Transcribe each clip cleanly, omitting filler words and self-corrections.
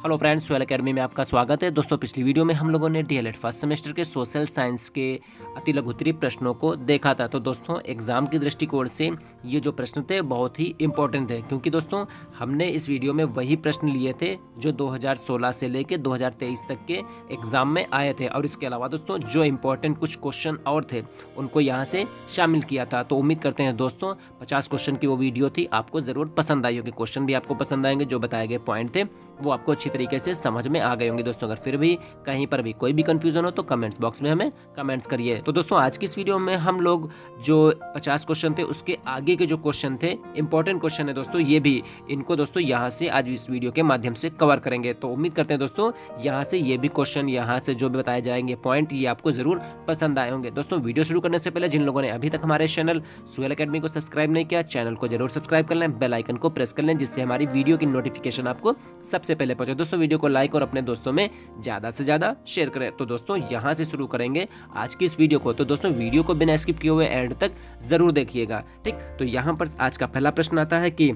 Hello friends, soil academy में आपका स्वागत है। दोस्तों, पिछली वीडियो में हम लोगों ने डीएलएड फर्स्ट सेमेस्टर के सोशल साइंस के अति लघुत्तरीय प्रश्नों को देखा था। तो दोस्तों, एग्जाम की दृष्टिकोण से ये जो प्रश्न थे बहुत ही इंपॉर्टेंट थे, क्योंकि दोस्तों हमने इस वीडियो में वही प्रश्न लिए थे जो 2016 से लेकर 2023 तक के एग्जाम में आए थे, और इसके अलावा दोस्तों जो इम्पोर्टेंट कुछ क्वेश्चन और थे उनको यहाँ से शामिल किया था। तो उम्मीद करते हैं दोस्तों 50 क्वेश्चन की वो वीडियो थी, आपको ज़रूर पसंद आई होगी। क्वेश्चन भी आपको पसंद आएंगे, जो बताए गए पॉइंट थे वो आपको अच्छी तरीके से समझ में आ गए होंगे। दोस्तों, अगर फिर भी कहीं पर भी कोई भी कंफ्यूजन हो तो कमेंट्स बॉक्स में हमें कमेंट्स करिए। तो दोस्तों, आज की इस वीडियो में हम लोग जो 50 क्वेश्चन थे उसके आगे के जो क्वेश्चन थे, इंपॉर्टेंट क्वेश्चन है दोस्तों, ये भी इनको दोस्तों यहाँ से आज इस वीडियो के माध्यम से कवर करेंगे। तो उम्मीद करते हैं दोस्तों यहाँ से ये भी क्वेश्चन, यहाँ से जो भी बताए जाएंगे पॉइंट, ये आपको जरूर पसंद आए होंगे। दोस्तों, वीडियो शुरू करने से पहले जिन लोगों ने अभी तक हमारे चैनल सोयल अकेडमी को सब्सक्राइब नहीं किया, चैनल को जरूर सब्सक्राइब कर लें, बेल आइकन को प्रेस कर लें, जिससे हमारी वीडियो की नोटिफिकेशन आपको सबसे पहले पहुंचे। दोस्तों, वीडियो को लाइक और अपने दोस्तों में ज्यादा से ज्यादा शेयर करें। तो दोस्तों, यहां से शुरू करेंगे आज की इस वीडियो को। तो दोस्तों, वीडियो को बिना स्किप किए हुए एंड तक जरूर देखिएगा, ठीक। तो यहां पर आज का पहला प्रश्न आता है कि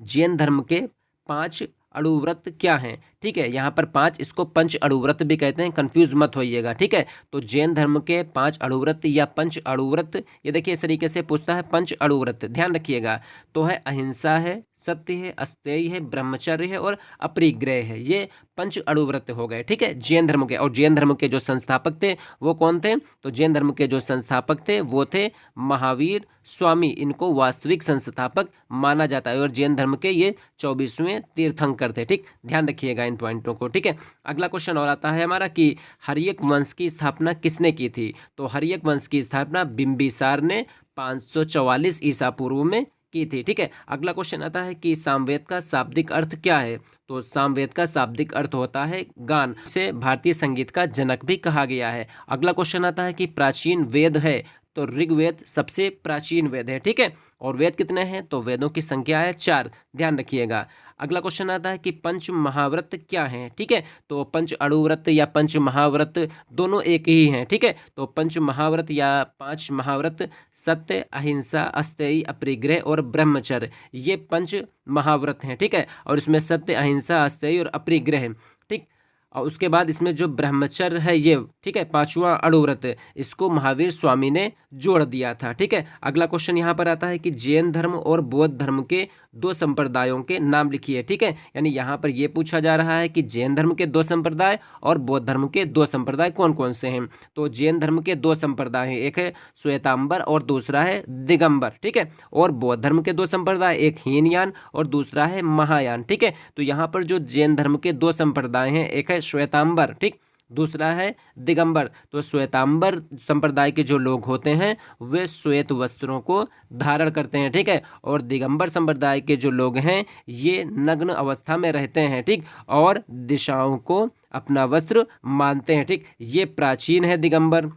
जैन धर्म के 5 अणुव्रत क्या हैं। ठीक है, यहाँ पर 5, इसको पंच अणुव्रत भी कहते हैं, कंफ्यूज मत होइएगा। ठीक है, तो जैन धर्म के 5 अणुव्रत या पंच अणुव्रत, ये देखिए इस तरीके से पूछता है पंच अणुव्रत, ध्यान रखिएगा। तो है अहिंसा है, सत्य है, अस्तेय है, ब्रह्मचर्य है और अपरिग्रह है। ये पंच अणुव्रत हो गए, ठीक है, जैन धर्म के। और जैन धर्म के जो संस्थापक थे वो कौन थे? तो जैन धर्म के जो संस्थापक थे वो थे महावीर स्वामी, इनको वास्तविक संस्थापक माना जाता है। और जैन धर्म के ये 24वें तीर्थंकर थे, ठीक, ध्यान रखिएगा इन पॉइंटों को। ठीक है, अगला क्वेश्चन और आता है हमारा कि हर्यक वंश की स्थापना किसने की थी। तो हर्यक वंश की स्थापना बिंबिसार ने 544 ईसा पूर्व में की थी। ठीक है, अगला क्वेश्चन आता है कि सामवेद का शाब्दिक अर्थ क्या है। तो सामवेद का शाब्दिक अर्थ होता है गान, से भारतीय संगीत का जनक भी कहा गया है। अगला क्वेश्चन आता है कि प्राचीन वेद है। तो ऋग्वेद सबसे प्राचीन वेद है, ठीक है, और वेद कितने हैं? तो वेदों की संख्या है 4, ध्यान रखिएगा। अगला क्वेश्चन आता है कि पंच महाव्रत क्या हैं। ठीक है, तो पंच अणुव्रत या पंच महाव्रत दोनों एक ही हैं। ठीक है, तो पंच महाव्रत या 5 महाव्रत सत्य, अहिंसा, अस्तेय, अपरिग्रह और ब्रह्मचर्य, ये पंच महाव्रत हैं। ठीक है, और इसमें सत्य, अहिंसा, अस्तेय और अपरिग्रह, ठीक। और उसके बाद इसमें जो ब्रह्मचर्य है ये, ठीक है, 5वां अणुव्रत, इसको महावीर स्वामी ने जोड़ दिया था। ठीक है, अगला क्वेश्चन यहाँ पर आता है कि जैन धर्म और बौद्ध धर्म के 2 संप्रदायों के नाम लिखिए। ठीक है, यानी यहाँ पर यह पूछा जा रहा है कि जैन धर्म के 2 संप्रदाय और बौद्ध धर्म के 2 संप्रदाय कौन कौन से हैं। तो जैन धर्म के 2 संप्रदाय हैं, एक है श्वेतांबर और दूसरा है दिगंबर। ठीक है, और बौद्ध धर्म के 2 संप्रदाय, एक हीनयान और दूसरा है महायान। ठीक है, तो यहाँ पर जो जैन धर्म के 2 संप्रदाय हैं, एक है श्वेतांबर, ठीक, दूसरा है दिगंबर। तो श्वेतांबर संप्रदाय के जो लोग होते हैं वे श्वेत वस्त्रों को धारण करते हैं, ठीक है, और दिगंबर संप्रदाय के जो लोग हैं ये नग्न अवस्था में रहते हैं, ठीक, और दिशाओं को अपना वस्त्र मानते हैं। ठीक, ये प्राचीन है दिगंबर,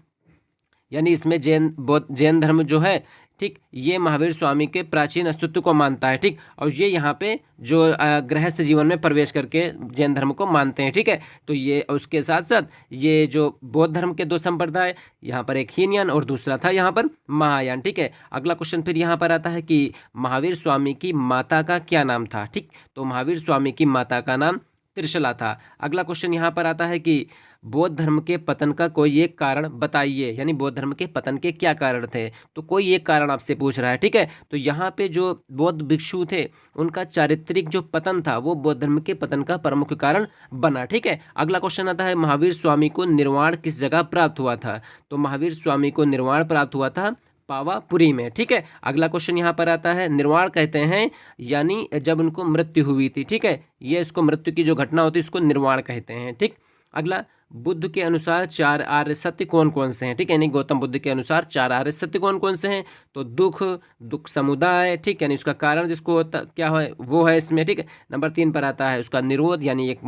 यानी इसमें जैन धर्म जो है, ठीक, ये महावीर स्वामी के प्राचीन अस्तित्व को मानता है। ठीक, और ये यहाँ पे जो गृहस्थ जीवन में प्रवेश करके जैन धर्म को मानते हैं। ठीक है, तो ये उसके साथ साथ ये जो बौद्ध धर्म के 2 संप्रदाय, यहाँ पर एक हीनयान और दूसरा था यहाँ पर महायान। ठीक है, अगला क्वेश्चन फिर यहाँ पर आता है कि महावीर स्वामी की माता का क्या नाम था। ठीक, तो महावीर स्वामी की माता का नाम त्रिशला था। अगला क्वेश्चन यहाँ पर आता है कि बौद्ध धर्म के पतन का कोई एक कारण बताइए, यानी बौद्ध धर्म के पतन के क्या कारण थे। तो कोई एक कारण आपसे पूछ रहा है। ठीक है, तो यहाँ पे जो बौद्ध भिक्षु थे उनका चारित्रिक जो पतन था वो बौद्ध धर्म के पतन का प्रमुख कारण बना। ठीक है, अगला क्वेश्चन आता है महावीर स्वामी को निर्वाण किस जगह प्राप्त हुआ था। तो महावीर स्वामी को निर्वाण प्राप्त हुआ था पावापुरी में। ठीक है, अगला क्वेश्चन यहाँ पर आता है निर्वाण कहते हैं यानी जब उनको मृत्यु हुई थी। ठीक है, ये इसको मृत्यु की जो घटना होती है इसको निर्वाण कहते हैं। ठीक, अगला बुद्ध के अनुसार 4 आर्य सत्य कौन कौन से हैं। ठीक, यानी गौतम बुद्ध के अनुसार 4 आर्य सत्य कौन कौन से हैं। तो दुख समुदाय, ठीक, यानी उसका कारण जिसको होता क्या है वो है इसमें। ठीक है, नंबर 3 पर आता है उसका निरोध, यानी एक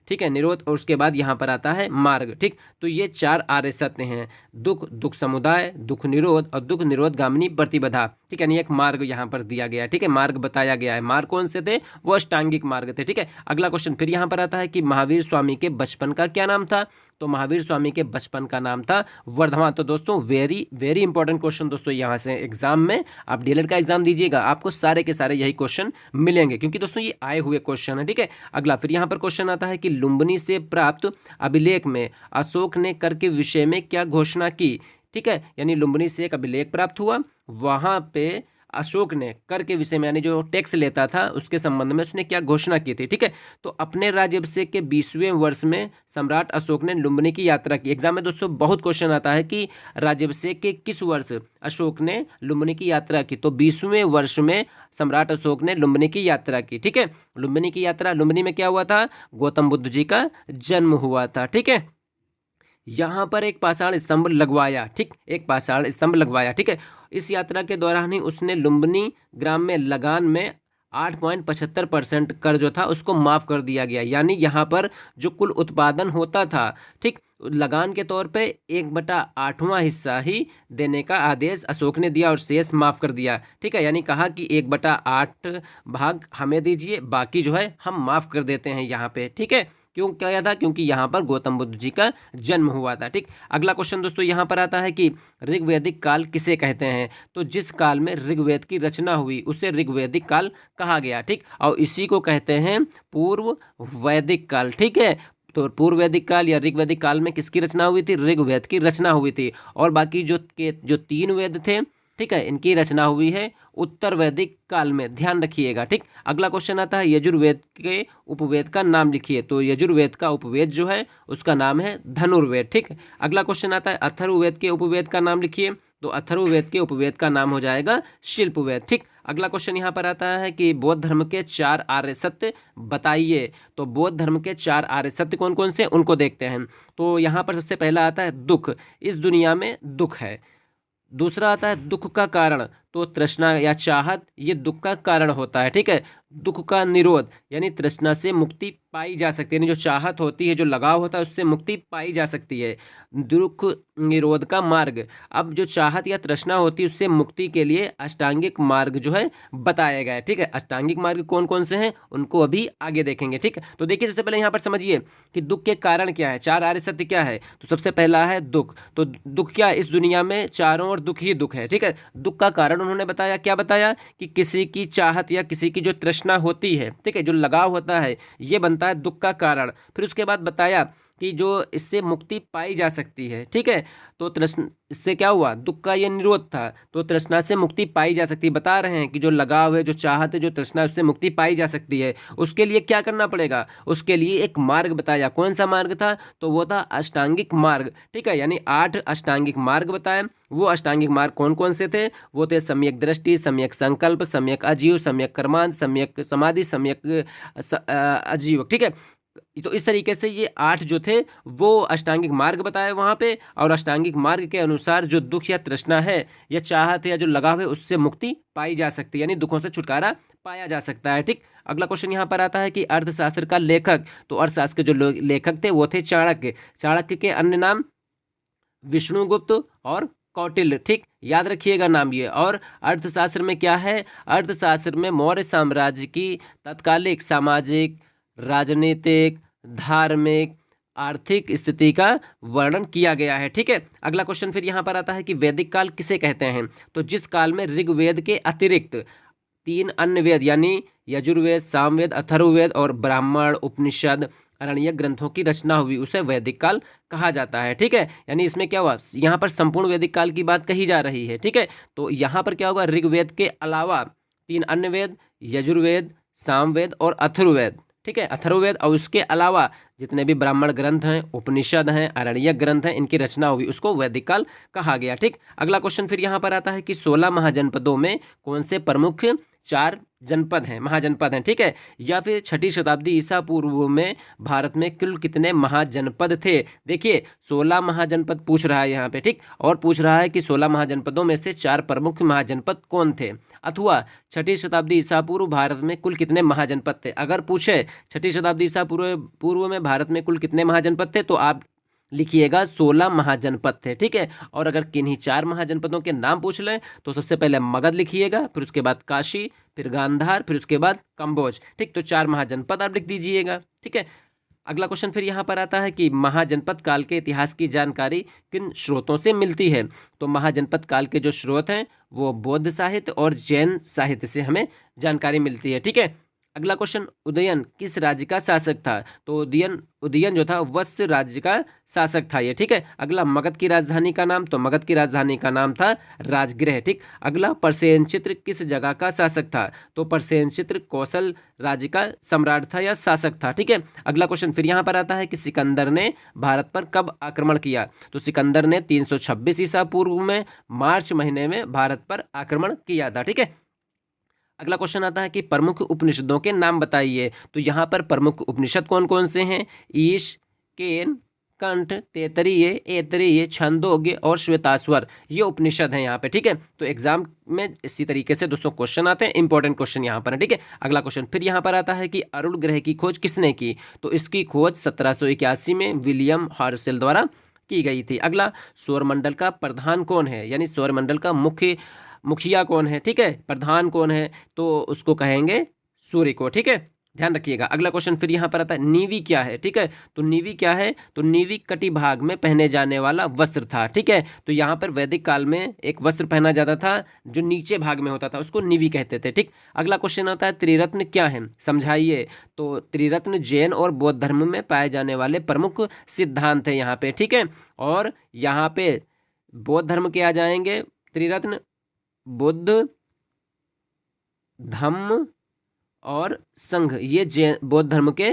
ठीक है, निरोध, और उसके बाद यहाँ पर आता है मार्ग। ठीक, तो ये 4 आर्य सत्य हैं, दुख समुदाय, दुख निरोध और दुख निरोध गामिनी प्रतिबाधा। ठीक है, यानी एक मार्ग यहाँ पर दिया गया है, ठीक है, मार्ग बताया गया है। मार्ग कौन से थे? वो अष्टांगिक मार्ग थे, ठीक है। अगला क्वेश्चन फिर यहाँ पर आता है कि महावीर स्वामी के बचपन का क्या नाम था? तो महावीर स्वामी के बचपन का नाम था वर्धमान। तो दोस्तों वेरी वेरी इंपॉर्टेंट क्वेश्चन दोस्तों, यहाँ से एग्जाम में आप डीएलएड का एग्जाम दीजिएगा, आपको सारे के सारे यही क्वेश्चन मिलेंगे, क्योंकि दोस्तों ये आए हुए क्वेश्चन है, ठीक है। अगला फिर यहाँ पर क्वेश्चन आता है कि लुम्बिनी से प्राप्त अभिलेख में अशोक ने कर के विषय में क्या घोषणा की? ठीक है, यानी लुम्बिनी से एक अभिलेख प्राप्त हुआ, वहां पे अशोक ने कर के विषय में यानी जो टैक्स लेता था उसके संबंध में उसने क्या घोषणा की थी? ठीक है, तो अपने राज्याभिषेक के 20वें वर्ष में सम्राट अशोक ने लुम्बिनी की यात्रा की। एग्जाम में दोस्तों बहुत क्वेश्चन आता है कि राज्याभिषेक के किस वर्ष अशोक ने लुम्बिनी की यात्रा की? तो 20वें वर्ष में सम्राट अशोक ने लुम्बिनी की यात्रा की, ठीक है। लुम्बिनी की यात्रा, लुम्बिनी में क्या हुआ था? गौतम बुद्ध जी का जन्म हुआ था, ठीक है। यहाँ पर एक पाषाण स्तंभ लगवाया, ठीक, एक पाषाण स्तंभ लगवाया, ठीक है। इस यात्रा के दौरान ही उसने लुम्बिनी ग्राम में लगान में 8.75% कर जो था उसको माफ़ कर दिया गया। यानी यहाँ पर जो कुल उत्पादन होता था, ठीक, लगान के तौर पे 1/8वां हिस्सा ही देने का आदेश अशोक ने दिया और शेष माफ़ कर दिया, ठीक है। यानी कहा कि 1/8 भाग हमें दीजिए, बाकी जो है हम माफ़ कर देते हैं यहाँ पे, ठीक है। क्यों किया था? क्योंकि यहाँ पर गौतम बुद्ध जी का जन्म हुआ था, ठीक। अगला क्वेश्चन दोस्तों यहाँ पर आता है कि ऋग्वैदिक काल किसे कहते हैं? तो जिस काल में ऋग्वेद की रचना हुई उसे ऋग्वैदिक काल कहा गया, ठीक, और इसी को कहते हैं पूर्व वैदिक काल, ठीक है। तो पूर्व वैदिक काल या ऋग्वैदिक काल में किसकी रचना हुई थी? ऋग्वेद की रचना हुई थी। और बाकी जो 3 वेद थे, ठीक है, इनकी रचना हुई है उत्तर वैदिक काल में, ध्यान रखिएगा, ठीक। अगला क्वेश्चन आता है यजुर्वेद के उपवेद का नाम लिखिए। तो यजुर्वेद का उपवेद जो है उसका नाम है धनुर्वेद, ठीक। अगला क्वेश्चन आता है अथर्ववेद के उपवेद का नाम लिखिए। तो अथर्ववेद के उपवेद का नाम हो जाएगा शिल्पवेद, ठीक। अगला क्वेश्चन यहाँ पर आता है कि बौद्ध धर्म के 4 आर्य सत्य बताइए। तो बौद्ध धर्म के 4 आर्य सत्य कौन कौन से, उनको देखते हैं। तो यहाँ पर सबसे पहला आता है दुख, इस दुनिया में दुख है। दूसरा आता है दुख का कारण, तो तृष्णा या चाहत ये दुख का कारण होता है, ठीक है। दुख का निरोध, यानी तृष्णा से मुक्ति पाई जा सकती है, यानी जो चाहत होती है, जो लगाव होता है, उससे मुक्ति पाई जा सकती है। दुख निरोध का मार्ग, अब जो चाहत या तृष्णा होती है उससे मुक्ति के लिए अष्टांगिक मार्ग जो है बताया गया है, ठीक है। अष्टांगिक मार्ग कौन कौन से हैं उनको अभी आगे देखेंगे, ठीक है। तो देखिए सबसे पहले यहाँ पर समझिए कि दुख के कारण क्या है, 4 आर्य सत्य क्या है। तो सबसे पहला है दुख। तो दुख क्या है? इस दुनिया में चारों ओर दुख ही दुख है, ठीक है। दुख का कारण उन्होंने बताया, क्या बताया? कि किसी की चाहत या किसी की जो तृष्णा होती है, ठीक है, जो लगाव होता है, ये बनता है दुख का कारण। फिर उसके बाद बताया कि जो इससे मुक्ति पाई जा सकती है, ठीक है। तो तृष्णा, इससे क्या हुआ? दुख का ये निरोध था, तो तृष्णा से मुक्ति पाई जा सकती है। बता रहे हैं कि जो लगाव है, जो चाहत है, जो तृष्णा है, उससे मुक्ति पाई जा सकती है। उसके लिए क्या करना पड़ेगा? उसके लिए एक मार्ग बताया। कौन सा मार्ग था? तो वो था अष्टांगिक मार्ग, ठीक है। यानी 8 अष्टांगिक मार्ग बताए। वो अष्टांगिक मार्ग कौन कौन से थे? वो थे सम्यक दृष्टि, सम्यक संकल्प, सम्यक आजीव, सम्यक कर्मांत, सम्यक समाधि, सम्यक आजीव, ठीक है। तो इस तरीके से ये 8 जो थे वो अष्टांगिक मार्ग बताए वहाँ पे, और अष्टांगिक मार्ग के अनुसार जो दुख या तृष्णा है या चाहत है या जो लगाव है उससे मुक्ति पाई जा सकती है, यानी दुखों से छुटकारा पाया जा सकता है, ठीक। अगला क्वेश्चन यहाँ पर आता है कि अर्थशास्त्र का लेखक। तो अर्थशास्त्र के जो लेखक थे वो थे चाणक्य। चाणक्य के अन्य नाम विष्णुगुप्त और कौटिल्य, ठीक, याद रखिएगा नाम ये। और अर्थशास्त्र में क्या है? अर्थशास्त्र में मौर्य साम्राज्य की तत्कालिक सामाजिक, राजनीतिक, धार्मिक, आर्थिक स्थिति का वर्णन किया गया है, ठीक है। अगला क्वेश्चन फिर यहाँ पर आता है कि वैदिक काल किसे कहते हैं? तो जिस काल में ऋग्वेद के अतिरिक्त 3 अन्य वेद यानी यजुर्वेद, सामवेद, अथर्ववेद और ब्राह्मण, उपनिषद, अरण्यक ग्रंथों की रचना हुई उसे वैदिक काल कहा जाता है, ठीक है। यानी इसमें क्या हुआ? यहाँ पर संपूर्ण वैदिक काल की बात कही जा रही है, ठीक है। तो यहाँ पर क्या होगा? ऋग्वेद के अलावा 3 अन्य वेद, यजुर्वेद, सामवेद और अथर्ववेद, ठीक है, अथर्ववेद, और उसके अलावा जितने भी ब्राह्मण ग्रंथ हैं, उपनिषद हैं, अरण्यक ग्रंथ हैं, इनकी रचना हुई उसको वैदिक काल कहा गया, ठीक। अगला क्वेश्चन फिर यहाँ पर आता है कि 16 महाजनपदों में कौन से प्रमुख 4 जनपद हैं, महाजनपद हैं, ठीक है। या फिर 6ठी शताब्दी ईसा पूर्व में भारत में कुल कितने महाजनपद थे? देखिए 16 महाजनपद पूछ रहा है यहाँ पे, ठीक, और पूछ रहा है कि 16 महाजनपदों में से 4 प्रमुख महाजनपद कौन थे, अथवा 6ठी शताब्दी ईसा पूर्व भारत में कुल कितने महाजनपद थे। अगर पूछे 6ठी शताब्दी ईसा पूर्व में भारत में कुल कितने महाजनपद थे, तो आप लिखिएगा 16 महाजनपद थे, ठीक है। और अगर किन्हीं 4 महाजनपदों के नाम पूछ लें तो सबसे पहले मगध लिखिएगा, फिर उसके बाद काशी, फिर गांधार, फिर उसके बाद कंबोज, ठीक। तो 4 महाजनपद आप लिख दीजिएगा, ठीक है। अगला क्वेश्चन फिर यहाँ पर आता है कि महाजनपद काल के इतिहास की जानकारी किन स्रोतों से मिलती है। तो महाजनपद काल के जो स्रोत हैं वो बौद्ध साहित्य और जैन साहित्य से हमें जानकारी मिलती है, ठीक है। अगला क्वेश्चन, उदयन किस राज्य का शासक था। तो उदयन उदयन जो था वत्स राज्य का शासक था ये, ठीक है। अगला, मगध की राजधानी का नाम। तो मगध की राजधानी का नाम था राजगृह, ठीक। अगला, परसेनचित्र किस जगह का शासक था। तो परसेनचित्र कौशल राज्य का सम्राट था या शासक था, ठीक है। अगला क्वेश्चन फिर यहाँ पर आता है कि सिकंदर ने भारत पर कब आक्रमण किया। तो सिकंदर ने 326 ईसा पूर्व में मार्च महीने में भारत पर आक्रमण किया था, ठीक है। अगला क्वेश्चन आता है कि प्रमुख उपनिषदों के नाम बताइए। तो यहाँ पर प्रमुख उपनिषद कौन कौन से हैं। ईश, केन, कंठ, तैतरीय, ऐतरेय, छंदोग्य और श्वेताश्वर, ये उपनिषद हैं यहाँ पे, ठीक है। तो एग्जाम में इसी तरीके से दोस्तों क्वेश्चन आते हैं, इंपॉर्टेंट क्वेश्चन यहाँ पर है, ठीक है। अगला क्वेश्चन फिर यहाँ पर आता है कि अरुण ग्रह की खोज किसने की। तो इसकी खोज 1781 में विलियम हर्शेल द्वारा की गई थी। अगला, सौरमंडल का प्रधान कौन है, यानी सौरमंडल का मुखिया कौन है, ठीक है, प्रधान कौन है। तो उसको कहेंगे सूर्य को, ठीक है, ध्यान रखिएगा। अगला क्वेश्चन फिर यहाँ पर आता है नीवी क्या है, ठीक है। तो नीवी क्या है। तो नीवी कटी भाग में पहने जाने वाला वस्त्र था, ठीक है। तो यहाँ पर वैदिक काल में एक वस्त्र पहना जाता था जो नीचे भाग में होता था, उसको नीवी कहते थे, ठीक। अगला क्वेश्चन आता है त्रिरत्न क्या है, समझाइए। तो त्रिरत्न जैन और बौद्ध धर्म में पाए जाने वाले प्रमुख सिद्धांत है यहाँ पे, ठीक है। और यहाँ पे बौद्ध धर्म के आ जाएंगे त्रिरत्न, बुद्ध, धम्म और संघ, ये जैन बौद्ध धर्म के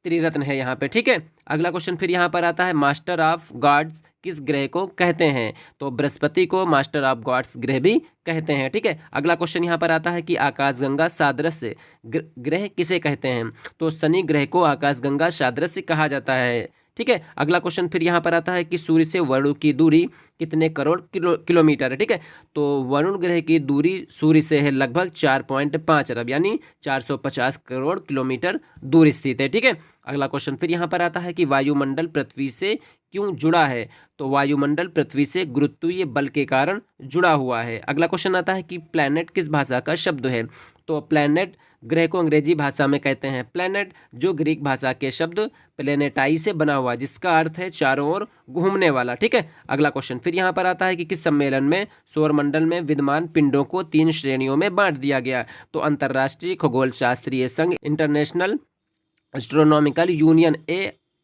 त्रिरत्न है यहाँ पे, ठीक है। अगला क्वेश्चन फिर यहाँ पर आता है मास्टर ऑफ गॉड्स किस ग्रह को कहते हैं। तो बृहस्पति को मास्टर ऑफ गॉड्स ग्रह भी कहते हैं, ठीक है। अगला क्वेश्चन यहाँ पर आता है कि आकाशगंगा सादृश्य ग्रह किसे कहते हैं। तो शनि ग्रह को आकाशगंगा सादृश्य कहा जाता है, ठीक है। अगला क्वेश्चन फिर यहाँ पर आता है कि सूर्य से वरुण की दूरी कितने करोड़ किलोमीटर है, ठीक है। तो वरुण ग्रह की दूरी सूर्य से है लगभग 4.5 अरब यानी 450 करोड़ किलोमीटर दूर स्थित है, ठीक है। अगला क्वेश्चन फिर यहाँ पर आता है कि वायुमंडल पृथ्वी से क्यों जुड़ा है। तो वायुमंडल पृथ्वी से गुरुत्वीय बल के कारण जुड़ा हुआ है। अगला क्वेश्चन आता है कि प्लैनेट किस भाषा का शब्द है। तो प्लैनेट ग्रह को अंग्रेजी भाषा में कहते हैं प्लैनेट, जो ग्रीक भाषा के शब्द प्लेनेटाई से बना हुआ, जिसका अर्थ है चारों ओर घूमने वाला, ठीक है। अगला क्वेश्चन फिर यहाँ पर आता है कि किस सम्मेलन में सौरमंडल में विद्यमान पिंडों को 3 श्रेणियों में बांट दिया गया। तो अंतर्राष्ट्रीय खगोल शास्त्रीय संघ, इंटरनेशनल एस्ट्रोनॉमिकल यूनियन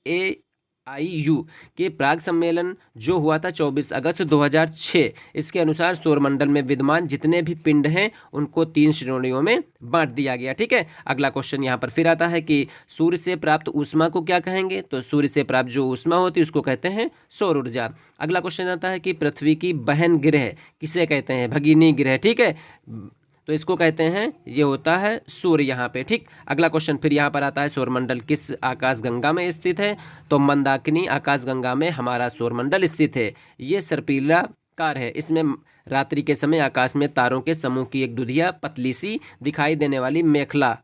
AAIU के प्राग सम्मेलन जो हुआ था 24 अगस्त 2006, इसके अनुसार सौरमंडल में विद्यमान जितने भी पिंड हैं उनको 3 श्रेणियों में बांट दिया गया, ठीक है। अगला क्वेश्चन यहाँ पर फिर आता है कि सूर्य से प्राप्त ऊष्मा को क्या कहेंगे। तो सूर्य से प्राप्त जो ऊष्मा होती है उसको कहते हैं सौर ऊर्जा। अगला क्वेश्चन आता है कि पृथ्वी की बहन ग्रह किसे कहते हैं, भगिनी ग्रह, ठीक है। तो इसको कहते हैं, ये होता है सूर्य यहाँ पे, ठीक। अगला क्वेश्चन फिर यहाँ पर आता है सौरमंडल किस आकाशगंगा में स्थित है। तो मंदाकिनी आकाशगंगा में हमारा सौरमंडल स्थित है। ये सर्पिलाकार है, इसमें रात्रि के समय आकाश में तारों के समूह की एक दुधिया पतली सी दिखाई देने वाली मेखला,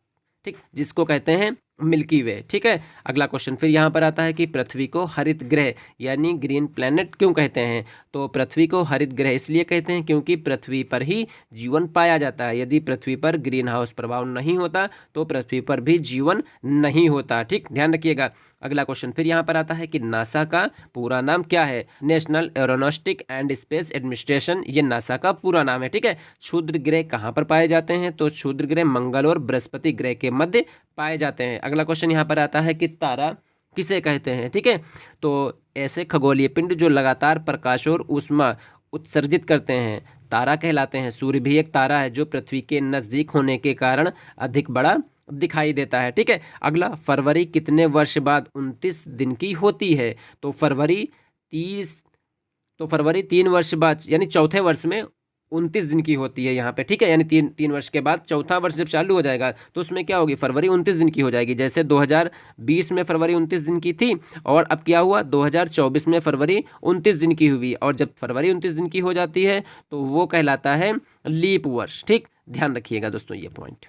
ठीक, जिसको कहते हैं मिल्की वे, ठीक है। अगला क्वेश्चन फिर यहाँ पर आता है कि पृथ्वी को हरित ग्रह यानी ग्रीन प्लैनेट क्यों कहते हैं। तो पृथ्वी को हरित ग्रह इसलिए कहते हैं क्योंकि पृथ्वी पर ही जीवन पाया जाता है। यदि पृथ्वी पर ग्रीन हाउस प्रभाव नहीं होता तो पृथ्वी पर भी जीवन नहीं होता, ठीक, ध्यान रखिएगा। अगला क्वेश्चन फिर यहाँ पर आता है कि नासा का पूरा नाम क्या है। नेशनल एरोनॉस्टिक एंड स्पेस एडमिनिस्ट्रेशन, ये नासा का पूरा नाम है, ठीक है। क्षुद्र ग्रह कहाँ पर पाए जाते हैं। तो क्षुद्र ग्रह मंगल और बृहस्पति ग्रह के मध्य पाए जाते हैं। अगला क्वेश्चन यहाँ पर आता है कि तारा किसे कहते हैं, ठीक है। तो ऐसे खगोलीय पिंड जो लगातार प्रकाश और ऊष्मा उत्सर्जित करते हैं तारा कहलाते हैं। सूर्य भी एक तारा है जो पृथ्वी के नज़दीक होने के कारण अधिक बड़ा दिखाई देता है, ठीक है। अगला, फरवरी कितने वर्ष बाद 29 दिन की होती है। तो फरवरी 3 वर्ष बाद यानी चौथे वर्ष में 29 दिन की होती है यहाँ पे, ठीक है। यानी तीन वर्ष के बाद चौथा वर्ष जब चालू हो जाएगा तो उसमें क्या होगी, फरवरी 29 दिन की हो जाएगी। जैसे 2020 में फरवरी 29 दिन की थी और अब क्या हुआ 2024 में फरवरी 29 दिन की हुई। और जब फरवरी 29 दिन की हो जाती है तो वो कहलाता है लीप वर्ष, ठीक, ध्यान रखिएगा दोस्तों ये पॉइंट।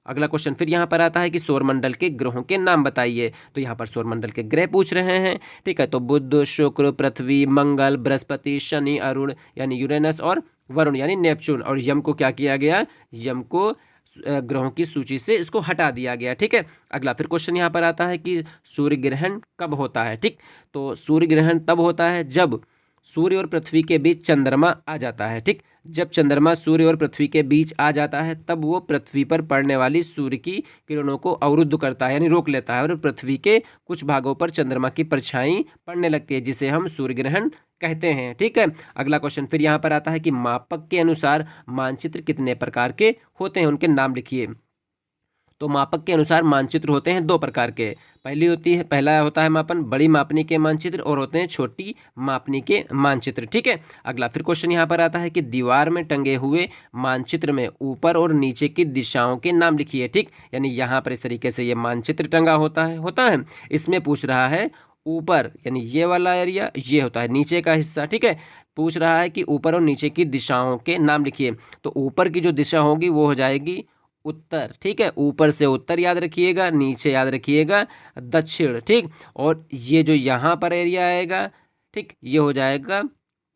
अगला क्वेश्चन फिर यहाँ पर आता है कि सौरमंडल के ग्रहों के नाम बताइए। तो यहाँ पर सौरमंडल के ग्रह पूछ रहे हैं, ठीक है। तो बुध, शुक्र, पृथ्वी, मंगल, बृहस्पति, शनि, अरुण यानी यूरेनस और वरुण यानी नेपच्यून। और यम को क्या किया गया, यम को ग्रहों की सूची से इसको हटा दिया गया, ठीक है। अगला फिर क्वेश्चन यहाँ पर आता है कि सूर्य ग्रहण कब होता है, ठीक। तो सूर्य ग्रहण तब होता है जब सूर्य और पृथ्वी के बीच चंद्रमा आ जाता है, ठीक। जब चंद्रमा सूर्य और पृथ्वी के बीच आ जाता है तब वो पृथ्वी पर पड़ने वाली सूर्य की किरणों को अवरुद्ध करता है यानी रोक लेता है, और पृथ्वी के कुछ भागों पर चंद्रमा की परछाई पड़ने लगती है, जिसे हम सूर्य ग्रहण कहते हैं, ठीक है। अगला क्वेश्चन फिर यहाँ पर आता है कि मापक के अनुसार मानचित्र कितने प्रकार के होते हैं, उनके नाम लिखिए। तो मापक के अनुसार मानचित्र होते हैं दो प्रकार के। पहला होता है मापन बड़ी मापनी के मानचित्र, और होते हैं छोटी मापनी के मानचित्र, ठीक है। अगला फिर क्वेश्चन यहाँ पर आता है कि दीवार में टंगे हुए मानचित्र में ऊपर और नीचे की दिशाओं के नाम लिखिए, ठीक। यानी यहाँ पर इस तरीके से ये मानचित्र टंगा होता है। इसमें पूछ रहा है ऊपर यानी ये वाला एरिया, ये होता है नीचे का हिस्सा, ठीक है। पूछ रहा है कि ऊपर और नीचे की दिशाओं के नाम लिखिए। तो ऊपर की जो दिशा होगी वो हो जाएगी उत्तर, ठीक है। ऊपर से उत्तर याद रखिएगा, नीचे याद रखिएगा दक्षिण, ठीक। और ये जो यहाँ पर एरिया आएगा, ठीक, ये हो जाएगा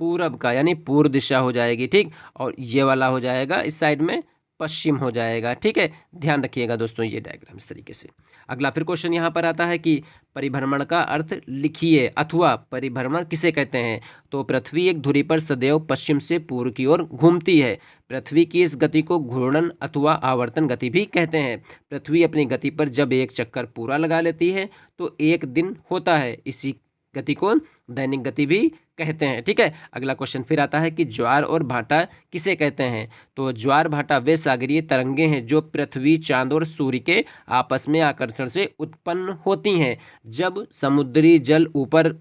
पूरब का यानी पूर्व दिशा हो जाएगी, ठीक। और ये वाला हो जाएगा इस साइड में पश्चिम हो जाएगा, ठीक है। ध्यान रखिएगा दोस्तों ये डायग्राम इस तरीके से। अगला फिर क्वेश्चन यहाँ पर आता है कि परिभ्रमण का अर्थ लिखिए अथवा परिभ्रमण किसे कहते हैं। तो पृथ्वी एक धुरी पर सदैव पश्चिम से पूर्व की ओर घूमती है। पृथ्वी की इस गति को घूर्णन अथवा आवर्तन गति भी कहते हैं। पृथ्वी अपनी गति पर जब एक चक्कर पूरा लगा लेती है तो एक दिन होता है, इसी गति को दैनिक गति भी कहते हैं, ठीक है। अगला क्वेश्चन फिर आता है कि ज्वार और भाटा किसे कहते हैं। तो ज्वार भाटा वे सागरीय तरंगे हैं जो पृथ्वी, चांद और सूर्य के आपस में आकर्षण से उत्पन्न होती हैं। जब समुद्री जल ऊपर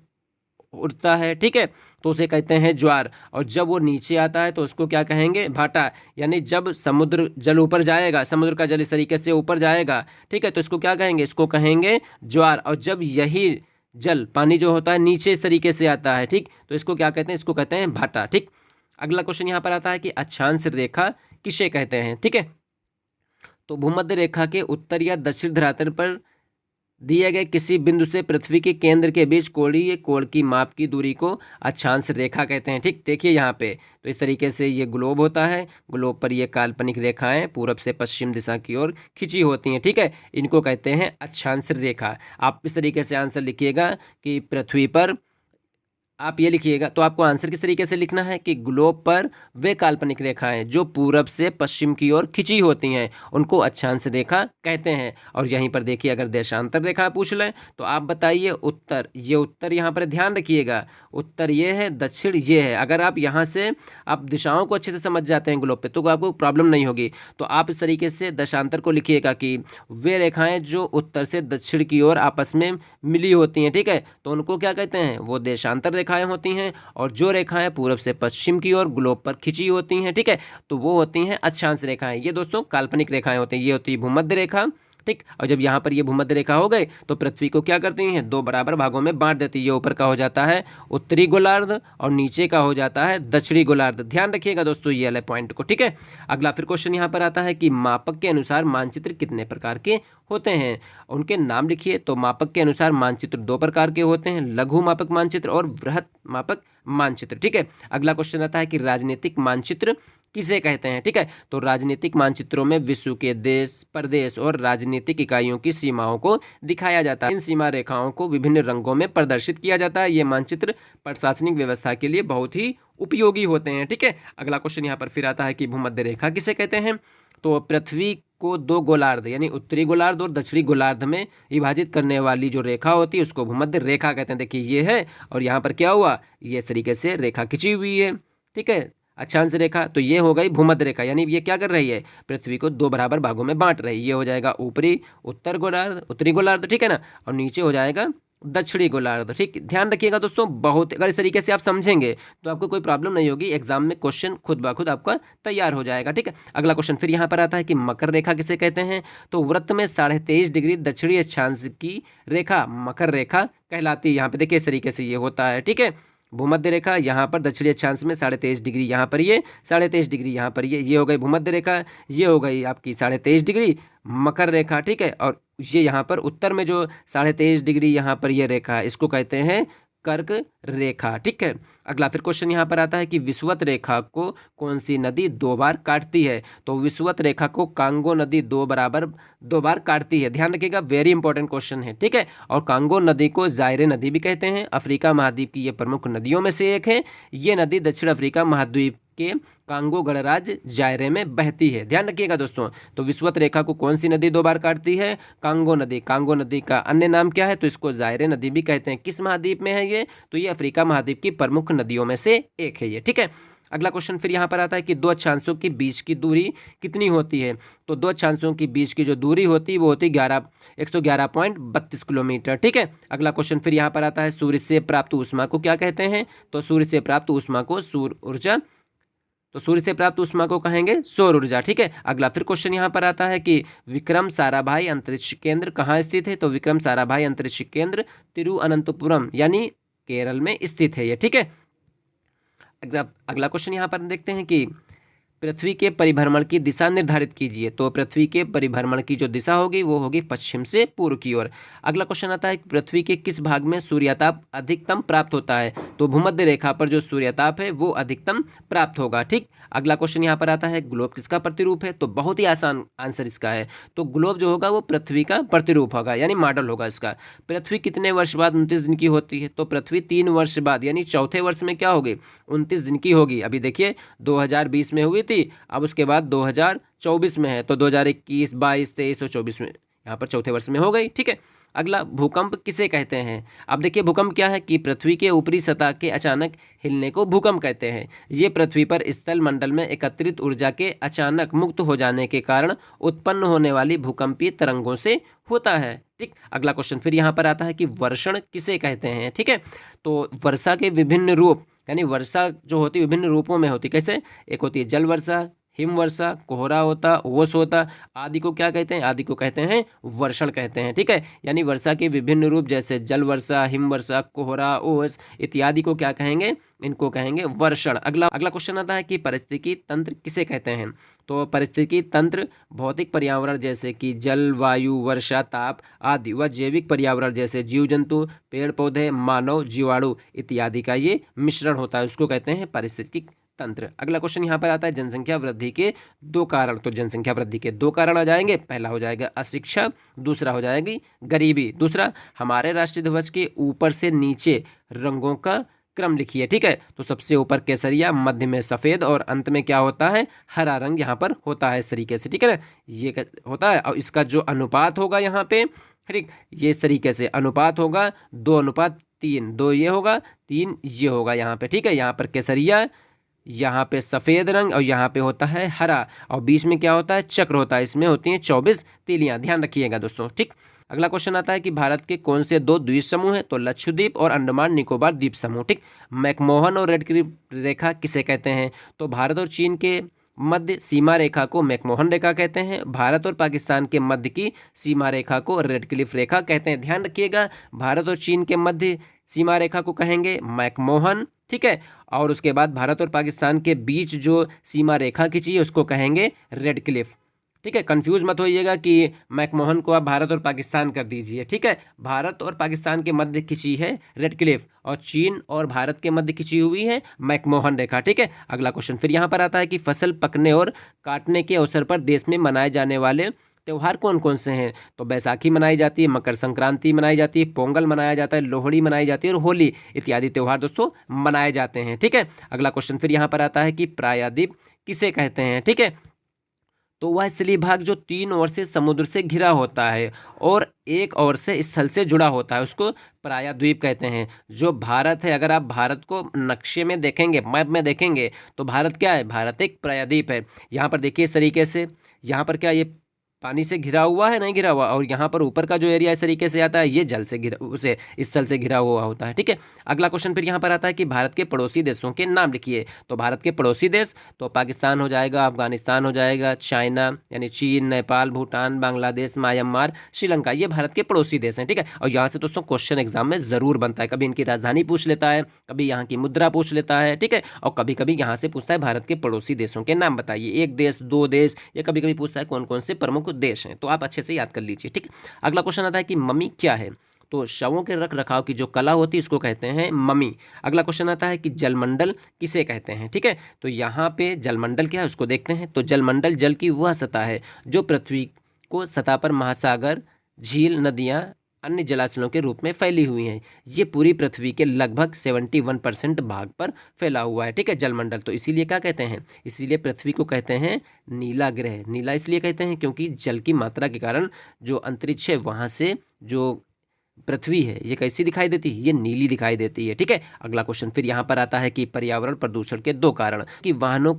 उठता है, ठीक है, तो उसे कहते हैं ज्वार, और जब वो नीचे आता है तो उसको क्या कहेंगे, भाटा। यानी जब समुद्र जल ऊपर जाएगा, समुद्र का जल इस तरीके से ऊपर जाएगा, ठीक है, तो इसको क्या कहेंगे, इसको कहेंगे ज्वार। और जब यही जल पानी जो होता है नीचे इस तरीके से आता है, ठीक, तो इसको क्या कहते हैं, इसको कहते हैं भाटा, ठीक। अगला क्वेश्चन यहाँ पर आता है कि अक्षांश रेखा किसे कहते हैं, ठीक है। तो भूमध्य रेखा के उत्तर या दक्षिण धरातल पर दिए गए किसी बिंदु से पृथ्वी के केंद्र के बीच कोणीय कोण की माप की दूरी को अक्षांश रेखा कहते हैं, ठीक। देखिए यहाँ पे तो इस तरीके से ये ग्लोब होता है, ग्लोब पर ये काल्पनिक रेखाएं पूरब से पश्चिम दिशा की ओर खिंची होती हैं, ठीक है, इनको कहते हैं अक्षांश रेखा। आप इस तरीके से आंसर लिखिएगा कि पृथ्वी पर आप ये लिखिएगा, तो आपको आंसर किस तरीके से लिखना है कि ग्लोब पर वे काल्पनिक रेखाएं जो पूरब से पश्चिम की ओर खिंची होती हैं उनको अक्षांश रेखा कहते हैं। और यहीं पर देखिए अगर देशांतर रेखा पूछ लें तो आप बताइए उत्तर, ये उत्तर यहाँ पर ध्यान रखिएगा, उत्तर ये है, दक्षिण ये है। अगर आप यहाँ से आप दिशाओं को अच्छे से समझ जाते हैं ग्लोब पे तो आपको प्रॉब्लम नहीं होगी। तो आप इस तरीके से देशांतर को लिखिएगा कि वे रेखाएं जो उत्तर से दक्षिण की ओर आपस में मिली होती हैं, ठीक है, तो उनको क्या कहते हैं, वो देशांतर रेखाएं होती हैं। और जो रेखाएं पूरब से पश्चिम की ओर ग्लोब पर खिंची होती हैं, ठीक है, तो वो होती हैं अक्षांश रेखाएं। ये दोस्तों काल्पनिक रेखाएं होती हैं, ये होती है भूमध्य रेखा, ठीक। और जब यहाँ पर ये भूमध्य रेखा हो गए तो पृथ्वी को क्या करती हैं, दो बराबर भागों में बांट देती है। ये ऊपर का हो जाता है उत्तरी गोलार्ध और नीचे का हो जाता है दक्षिणी गोलार्ध। ध्यान रखिएगा दोस्तों ये वाले पॉइंट को, ठीक है। अगला फिर क्वेश्चन यहाँ पर आता है कि मापक के अनुसार मानचित्र कितने प्रकार के होते हैं, उनके नाम लिखिए। तो मापक के अनुसार मानचित्र दो प्रकार के होते हैं, लघु मापक मानचित्र और बृहत मापक मानचित्र, ठीक है। अगला क्वेश्चन आता है कि राजनीतिक मानचित्र किसे कहते हैं, ठीक है। तो राजनीतिक मानचित्रों में विश्व के देश, प्रदेश और राजनीतिक इकाइयों की सीमाओं को दिखाया जाता है। इन सीमा रेखाओं को विभिन्न रंगों में प्रदर्शित किया जाता है। ये मानचित्र प्रशासनिक व्यवस्था के लिए बहुत ही उपयोगी होते हैं, ठीक है। अगला क्वेश्चन यहाँ पर फिर आता है कि भूमध्य रेखा किसे कहते हैं। तो पृथ्वी को दो गोलार्ध यानी उत्तरी गोलार्ध और दक्षिणी गोलार्ध में विभाजित करने वाली जो रेखा होती है उसको भूमध्य रेखा कहते हैं। देखिए ये है, और यहाँ पर क्या हुआ, ये इस तरीके से रेखा खिंची हुई है, ठीक है, अक्षांश रेखा। तो ये हो गई भूमध्य रेखा, यानी ये क्या कर रही है, पृथ्वी को दो बराबर भागों में बांट रही है। ये हो जाएगा ऊपरी उत्तर गोलार्ध, उत्तरी गोलार्ध, ठीक है ना, और नीचे हो जाएगा दक्षिणी गोलार्ध, ठीक। ध्यान रखिएगा दोस्तों, बहुत अगर इस तरीके से आप समझेंगे तो आपको कोई प्रॉब्लम नहीं होगी, एग्जाम में क्वेश्चन खुद ब खुद आपका तैयार हो जाएगा, ठीक है। अगला क्वेश्चन फिर यहाँ पर आता है कि मकर रेखा किसे कहते हैं। तो वृत्त में 23.5 डिग्री दक्षिणी अक्षांश की रेखा मकर रेखा कहलाती है। यहाँ पे देखिए इस तरीके से ये होता है, ठीक है। भूमध्य रेखा, यहाँ पर दक्षिणी अक्षांश में 23.5 डिग्री, यहाँ पर ये 23.5 डिग्री, यहाँ पर ये हो गई भूमध्य रेखा, ये हो गई आपकी 23.5 डिग्री मकर रेखा, ठीक है। और ये यहाँ पर उत्तर में जो 23.5 डिग्री यहाँ पर ये रेखा है, इसको कहते हैं कर्क रेखा, ठीक है। अगला फिर क्वेश्चन यहाँ पर आता है कि विषुवत रेखा को कौन सी नदी 2 बार काटती है? तो विषुवत रेखा को कांगो नदी 2 बार काटती है। ध्यान रखिएगा, वेरी इंपॉर्टेंट क्वेश्चन है, ठीक है। और कांगो नदी को जायरे नदी भी कहते हैं। अफ्रीका महाद्वीप की ये प्रमुख नदियों में से एक है। ये नदी दक्षिण अफ्रीका महाद्वीप के कांगो गणराज्य जायरे में बहती है। ध्यान रखिएगा दोस्तों। तो विषुवत रेखा को कौन सी नदी 2 बार काटती है? कांगो नदी। कांगो नदी का अन्य नाम क्या है? तो इसको जायरे नदी भी कहते हैं। किस महाद्वीप में है ये? तो ये अफ्रीका महाद्वीप की प्रमुख नदियों में से एक है ये, ठीक है। अगला क्वेश्चन फिर यहाँ पर आता है कि दो अक्षांशों के बीच की दूरी कितनी होती है? तो दो अक्षांशों के बीच की जो दूरी होती है वो होती है 111.32 किलोमीटर, ठीक है। अगला क्वेश्चन फिर यहाँ पर आता है सूर्य से प्राप्त ऊष्मा को क्या कहते हैं? तो सूर्य से प्राप्त ऊष्मा को सौर ऊर्जा, तो सूर्य से प्राप्त ऊष्मा को कहेंगे सौर ऊर्जा, ठीक है। अगला फिर क्वेश्चन यहाँ पर आता है कि विक्रम साराभाई अंतरिक्ष केंद्र कहाँ स्थित है? तो विक्रम साराभाई अंतरिक्ष केंद्र तिरुवनंतपुरम यानी केरल में स्थित है ये, ठीक है। अगला क्वेश्चन यहाँ पर देखते हैं कि पृथ्वी के परिभ्रमण की दिशा निर्धारित कीजिए। तो पृथ्वी के परिभ्रमण की जो दिशा होगी वो होगी पश्चिम से पूर्व की ओर। अगला क्वेश्चन आता है कि पृथ्वी के किस भाग में सूर्यताप अधिकतम प्राप्त होता है? तो भूमध्य रेखा पर जो सूर्यताप है वो अधिकतम प्राप्त होगा, ठीक। अगला क्वेश्चन यहाँ पर आता है ग्लोब किसका प्रतिरूप है? तो बहुत ही आसान आंसर इसका है। तो ग्लोब जो होगा वो पृथ्वी का प्रतिरूप होगा यानी मॉडल होगा इसका। पृथ्वी कितने वर्ष बाद 29 दिन की होती है? तो पृथ्वी 3 वर्ष बाद यानी चौथे वर्ष में क्या होगी? 29 दिन की होगी। अभी देखिए 2020 में हुई थी, अब उसके बाद 2024 में है, तो 2021, 22, 23 और 24 में यहाँ पर चौथे वर्ष में हो गई, ठीक है। अगला भूकंप किसे कहते हैं? अब देखिए भूकंप क्या है कि पृथ्वी के ऊपरी सतह के अचानक हिलने को भूकंप कहते हैं। ये पृथ्वी पर स्थल मंडल में एकत्रित ऊर्जा के अचानक मुक्त हो जाने के कारण उत्पन्न होने वाली भूकंपीय तरंगों से होता है, ठीक। अगला क्वेश्चन फिर यहाँ पर आता है कि वर्षण किसे कहते हैं, ठीक है। तो वर्षा के विभिन्न रूप यानी वर्षा जो होती है विभिन्न रूपों में होती है। कैसे? एक होती है जल वर्षा, हिम वर्षा, कोहरा होता, ओस होता, आदि को क्या कहते हैं? आदि को कहते हैं वर्षण कहते हैं, ठीक है। यानी वर्षा के विभिन्न रूप जैसे जल वर्षा, हिम वर्षा, कोहरा, ओस इत्यादि को क्या कहेंगे? इनको कहेंगे वर्षण। अगला क्वेश्चन आता है कि पारिस्थितिकी तंत्र किसे कहते हैं? तो पारिस्थितिकी तंत्र भौतिक पर्यावरण जैसे कि जल, वायु, वर्षा, ताप आदि व जैविक पर्यावरण जैसे जीव जंतु, पेड़ पौधे, मानव, जीवाणु इत्यादि का ये मिश्रण होता है, उसको कहते हैं पारिस्थितिकी तंत्र। अगला क्वेश्चन यहाँ पर आता है जनसंख्या वृद्धि के 2 कारण। तो जनसंख्या वृद्धि के 2 कारण आ जाएंगे। पहला हो जाएगा अशिक्षा, दूसरा हो जाएगी गरीबी। दूसरा, हमारे राष्ट्रीय ध्वज के ऊपर से नीचे रंगों का क्रम लिखिए, ठीक है। तो सबसे ऊपर केसरिया, मध्य में सफ़ेद और अंत में क्या होता है? हरा रंग यहाँ पर होता है इस तरीके से, ठीक है ना। ये होता है और इसका जो अनुपात होगा यहाँ पे, ठीक, ये इस तरीके से अनुपात होगा 2:3। 2 ये होगा, 3 ये होगा यहाँ पे, ठीक है। यहाँ पर केसरिया, यहाँ पे सफ़ेद रंग और यहाँ पे होता है हरा और बीच में क्या होता है? चक्र होता है। इसमें होती हैं 24 तीलियाँ, ध्यान रखिएगा दोस्तों, ठीक। अगला क्वेश्चन आता है कि भारत के कौन से 2 द्वीप समूह हैं? तो लक्षद्वीप और अंडमान निकोबार द्वीप समूह, ठीक। मैकमोहन और रेड क्लिफ रेखा किसे कहते हैं? तो भारत और चीन के मध्य सीमा रेखा को मैकमोहन रेखा कहते हैं। भारत और पाकिस्तान के मध्य की सीमा रेखा को रेड क्लिफ रेखा कहते हैं। ध्यान रखिएगा, भारत और चीन के मध्य सीमा रेखा को कहेंगे मैकमोहन, ठीक है। और उसके बाद भारत और पाकिस्तान के बीच जो सीमा रेखा खींची है उसको कहेंगे रेड क्लिफ, ठीक है। कंफ्यूज मत होइएगा कि मैकमोहन को आप भारत और पाकिस्तान कर दीजिए, ठीक है। भारत और पाकिस्तान के मध्य खिंची है रेड क्लिफ और चीन और भारत के मध्य खिंची हुई है मैकमोहन रेखा, ठीक है। अगला क्वेश्चन फिर यहाँ पर आता है कि फसल पकने और काटने के अवसर पर देश में मनाए जाने वाले त्यौहार कौन कौन से हैं? तो बैसाखी मनाई जाती है, मकर संक्रांति मनाई जाती है, पोंगल मनाया जाता है, लोहड़ी मनाई जाती है और होली इत्यादि त्यौहार दोस्तों मनाए जाते हैं, ठीक है। अगला क्वेश्चन फिर यहाँ पर आता है कि प्रायद्वीप किसे कहते हैं, ठीक है। तो वह स्थलीय भाग जो 3 ओर से समुद्र से घिरा होता है और एक ओर से स्थल से जुड़ा होता है उसको प्रायद्वीप कहते हैं। जो भारत है, अगर आप भारत को नक्शे में देखेंगे, मैप में देखेंगे तो भारत क्या है? भारत एक प्रायद्वीप है। यहाँ पर देखिए इस तरीके से, यहाँ पर क्या ये पानी से घिरा हुआ है, नहीं घिरा हुआ, और यहाँ पर ऊपर का जो एरिया इस तरीके से आता है ये जल से घिरा, उसे स्थल से घिरा हुआ होता है। ठीक है, अगला क्वेश्चन फिर यहाँ पर आता है कि भारत के पड़ोसी देशों के नाम लिखिए। तो भारत के पड़ोसी देश तो पाकिस्तान हो जाएगा, अफगानिस्तान हो जाएगा, चाइना यानी चीन, नेपाल, भूटान, बांग्लादेश, म्यांमार, श्रीलंका, ये भारत के पड़ोसी देश हैं। ठीक है, और यहाँ से दोस्तों क्वेश्चन एग्जाम में जरूर बनता है, कभी इनकी राजधानी पूछ लेता है, कभी यहाँ की मुद्रा पूछ लेता है। ठीक है, और कभी कभी यहाँ से पूछता है भारत के पड़ोसी देशों के नाम बताइए, एक देश, दो देश, या कभी कभी पूछता है कौन कौन से प्रमुख देश हैं। तो आप अच्छे से याद कर लीजिए। ठीक, अगला क्वेश्चन आता है कि मम्मी क्या है। तो शवों के रख रखाव की जो कला होती है इसको कहते हैं मम्मी। अगला क्वेश्चन आता है कि जलमंडल किसे कहते हैं। ठीक है, तो यहाँ पे जलमंडल क्या है उसको देखते हैं। तो जलमंडल जल की वह सतह है जो पृथ्वी को सतह पर महासागर, झील, नदियाँ, अन्य जलाशयों के रूप में फैली हुई हैं। ये पूरी पृथ्वी के लगभग 71% भाग पर फैला हुआ है। ठीक है, जलमंडल। तो इसीलिए क्या कहते हैं, इसीलिए पृथ्वी को कहते हैं नीला ग्रह। नीला इसलिए कहते हैं क्योंकि जल की मात्रा के कारण जो अंतरिक्ष है वहाँ से जो पृथ्वी है ये कैसी दिखाई देती है, ये नीली दिखाई देती है। ठीक है, अगला क्वेश्चन फिर यहाँ पर आता है कि पर्यावरण प्रदूषण के दो कारण, कि वाहनों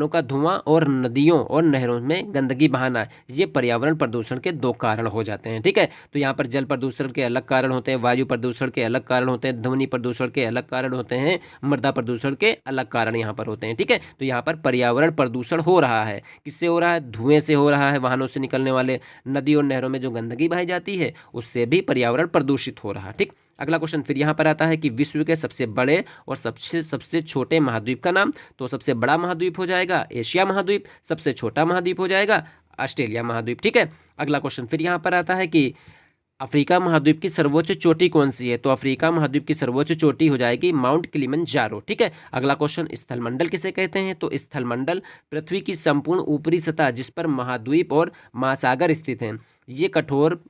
का धुआं और नदियों और नहरों में गंदगी बहाना, ये पर्यावरण प्रदूषण के दो कारण हो जाते हैं। ठीक है, तो यहाँ पर जल प्रदूषण के अलग कारण होते हैं, वायु प्रदूषण के अलग कारण होते हैं, ध्वनि प्रदूषण के अलग कारण होते हैं, मृदा प्रदूषण के अलग कारण यहाँ पर होते हैं। ठीक है, तो यहाँ पर पर्यावरण प्रदूषण हो रहा है, किससे हो रहा है, धुएं से हो रहा है, वाहनों से निकलने वाले, नदी और नहरों में जो गंदगी बहाई जाती है उससे भी पर्यावरण प्रदूषित हो रहा। ठीक, अगला क्वेश्चन फिर यहाँ पर आता है कि विश्व के सबसे बड़े और सबसे छोटे महाद्वीप का नाम। तो सबसे बड़ा महाद्वीप हो जाएगा एशिया महाद्वीप, सबसे छोटा महाद्वीप हो जाएगा ऑस्ट्रेलिया महाद्वीप। ठीक है, अगला क्वेश्चन फिर यहाँ पर आता है कि अफ्रीका महाद्वीप की सर्वोच्च चोटी कौन सी है। तो अफ्रीका महाद्वीप की सर्वोच्च चोटी हो जाएगी माउंट किलिमंजारो। ठीक है, अगला क्वेश्चन स्थलमंडल किसे कहते हैं। तो स्थलमंडल पृथ्वी की संपूर्ण ऊपरी सतह जिस पर महाद्वीप और महासागर स्थित हैं, ये कठोर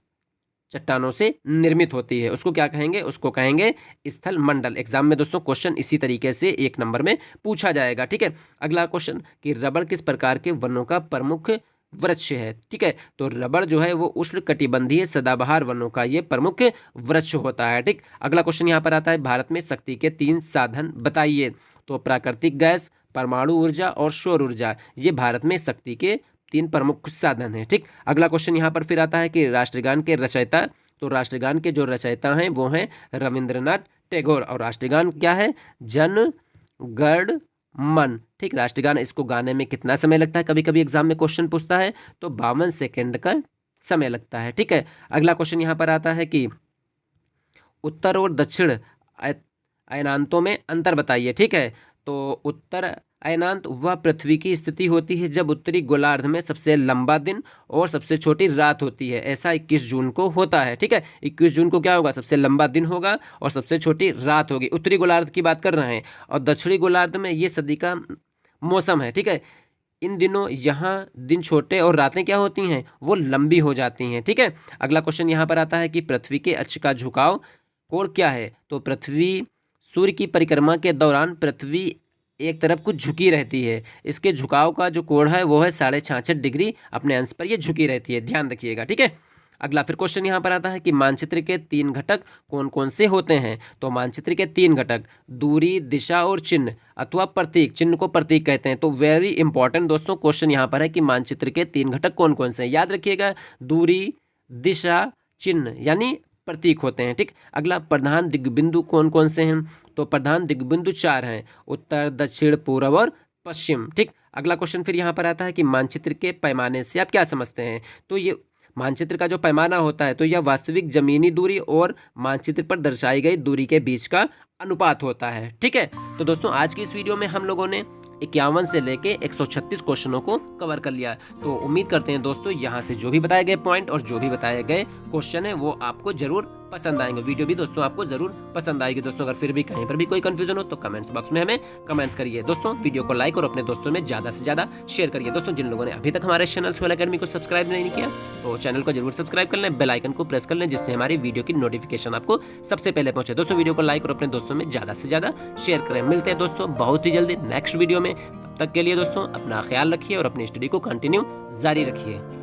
चट्टानों से निर्मित होती है, उसको क्या कहेंगे, उसको कहेंगे स्थल मंडल। एग्जाम में दोस्तों क्वेश्चन इसी तरीके से 1 नंबर में पूछा जाएगा। ठीक है, अगला क्वेश्चन कि रबड़ किस प्रकार के वनों का प्रमुख वृक्ष है। ठीक है, तो रबड़ जो है वो उष्णकटिबंधीय सदाबहार वनों का ये प्रमुख वृक्ष होता है। ठीक, अगला क्वेश्चन यहाँ पर आता है भारत में शक्ति के 3 साधन बताइए। तो प्राकृतिक गैस, परमाणु ऊर्जा और सौर ऊर्जा, ये भारत में शक्ति के 3 प्रमुख साधन हैं। ठीक, अगला क्वेश्चन यहाँ पर फिर आता है कि राष्ट्रगान के रचयिता। तो राष्ट्रगान के जो रचयिता हैं वो हैं रविंद्रनाथ टैगोर, और राष्ट्रगान क्या है, जन गण मन। ठीक, राष्ट्रगान इसको गाने में कितना समय लगता है, कभी कभी एग्जाम में क्वेश्चन पूछता है, तो 52 सेकेंड का समय लगता है। ठीक है, अगला क्वेश्चन यहाँ पर आता है कि उत्तर और दक्षिण अयनांतों में अंतर बताइए। ठीक है, तो उत्तर अयनांत वह पृथ्वी की स्थिति होती है जब उत्तरी गोलार्ध में सबसे लंबा दिन और सबसे छोटी रात होती है। ऐसा 21 जून को होता है। ठीक है, 21 जून को क्या होगा, सबसे लंबा दिन होगा और सबसे छोटी रात होगी। उत्तरी गोलार्ध की बात कर रहे हैं, और दक्षिणी गोलार्ध में ये सदी का मौसम है। ठीक है, इन दिनों यहाँ दिन छोटे और रातें क्या होती हैं, वो लंबी हो जाती हैं। ठीक है, अगला क्वेश्चन यहाँ पर आता है कि पृथ्वी के अक्ष का झुकाव कोण क्या है। तो पृथ्वी सूर्य की परिक्रमा के दौरान पृथ्वी एक तरफ कुछ झुकी रहती है, इसके झुकाव का जो कोण है वो है 66.5 डिग्री, अपने अंश पर ये झुकी रहती है, ध्यान रखिएगा। ठीक है, अगला फिर क्वेश्चन यहाँ पर आता है कि मानचित्र के 3 घटक कौन कौन से होते हैं। तो मानचित्र के 3 घटक दूरी, दिशा और चिन्ह अथवा प्रतीक, चिन्ह को प्रतीक कहते हैं। तो वेरी इंपॉर्टेंट दोस्तों क्वेश्चन यहाँ पर है कि मानचित्र के 3 घटक कौन कौन से हैं, याद रखिएगा, दूरी, दिशा, चिन्ह यानी प्रतीक होते हैं। ठीक, अगला प्रधान दिग्बिंदु कौन कौन से हैं। तो प्रधान दिग्बिंदु 4 हैं, उत्तर, दक्षिण, पूर्व और पश्चिम। ठीक, अगला क्वेश्चन फिर यहाँ पर आता है कि मानचित्र के पैमाने से आप क्या समझते हैं। तो ये मानचित्र का जो पैमाना होता है तो यह वास्तविक जमीनी दूरी और मानचित्र पर दर्शाई गई दूरी के बीच का अनुपात होता है। ठीक है, तो दोस्तों आज की इस वीडियो में हम लोगों ने 51 से लेके 136 क्वेश्चनों को कवर कर लिया। तो उम्मीद करते हैं दोस्तों यहाँ से जो भी बताए गए पॉइंट और जो भी बताए गए क्वेश्चन है वो आपको जरूर पसंद आएंगे। वीडियो भी दोस्तों आपको जरूर पसंद आएगी। दोस्तों अगर फिर भी कहीं पर भी कोई कंफ्यूजन हो तो कमेंट्स बॉक्स में हमें कमेंट्स करिए। दोस्तों वीडियो को लाइक और अपने दोस्तों में ज़्यादा से ज़्यादा शेयर करिए। दोस्तों जिन लोगों ने अभी तक हमारे चैनल सोयल अकेडमी को सब्सक्राइब नहीं किया तो चैनल को जरूर सब्सक्राइब कर लें, बेल आइकन को प्रेस कर लें, जिससे हमारी वीडियो की नोटिफिकेशन आपको सबसे पहले पहुंचे। दोस्तों वीडियो को लाइक और अपने दोस्तों में ज़्यादा से ज़्यादा शेयर करें। मिलते हैं दोस्तों बहुत ही जल्दी नेक्स्ट वीडियो में। तब तक के लिए दोस्तों अपना ख्याल रखिए और अपनी स्टडी को कंटिन्यू जारी रखिए।